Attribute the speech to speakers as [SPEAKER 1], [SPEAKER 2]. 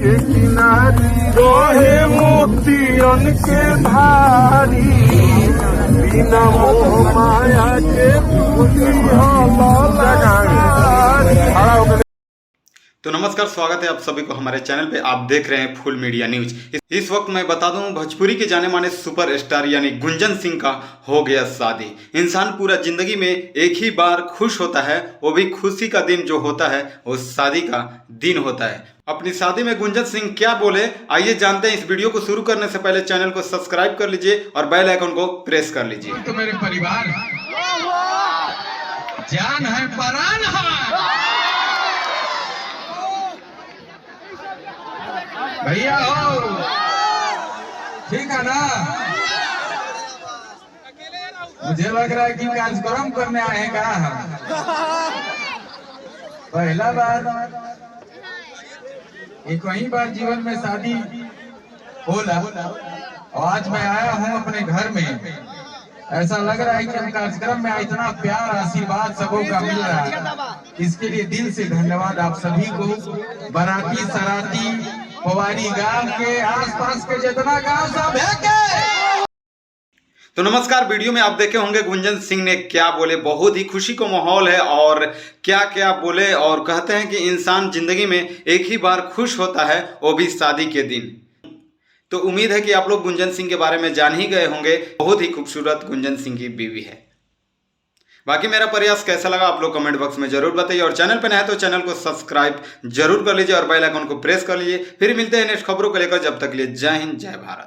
[SPEAKER 1] के किनारी रोहे मोतियन के धारी बिना मोह माया के
[SPEAKER 2] तो नमस्कार, स्वागत है आप सभी को हमारे चैनल पे। आप देख रहे हैं फुल मीडिया न्यूज। इस वक्त मैं बता दूं, भोजपुरी के जाने माने सुपरस्टार यानी गुंजन सिंह का हो गया शादी। इंसान पूरा जिंदगी में एक ही बार खुश होता है, वो भी खुशी का दिन जो होता है वो शादी का दिन होता है। अपनी शादी में गुंजन सिंह क्या बोले, आइए जानते हैं। इस वीडियो को शुरू करने से पहले चैनल को सब्सक्राइब कर लीजिए और बेल आइकन को प्रेस कर लीजिए।
[SPEAKER 3] तो मेरे परिवार जान है, परान है। भैया हो, ठीक है ना? मुझे लग रहा है कि कार्यक्रम करने आए हैं क्या? पहला बार एक वही बार जीवन में शादी होला और आज मैं आया हूँ अपने घर में। ऐसा लग रहा है कि हम कार्यक्रम में इतना प्यार आशीर्वाद सबों का मिल रहा है। इसके लिए दिल से धन्यवाद आप सभी को। बाराती सराती पवारी गांव के आसपास के जितना गांव सब है के।
[SPEAKER 2] तो नमस्कार, वीडियो में आप देखे होंगे गुंजन सिंह ने क्या बोले। बहुत ही खुशी का माहौल है और क्या क्या बोले, और कहते हैं कि इंसान जिंदगी में एक ही बार खुश होता है, वो भी शादी के दिन। तो उम्मीद है कि आप लोग गुंजन सिंह के बारे में जान ही गए होंगे। बहुत ही खूबसूरत गुंजन सिंह की बीवी है। बाकी मेरा प्रयास कैसा लगा आप लोग कमेंट बॉक्स में जरूर बताइए, और चैनल पर नए हैं तो चैनल को सब्सक्राइब जरूर कर लीजिए और बेल आइकन को प्रेस कर लीजिए। फिर मिलते हैं नेक्स्ट खबरों को लेकर। जब तक के लिए जय हिंद, जय भारत।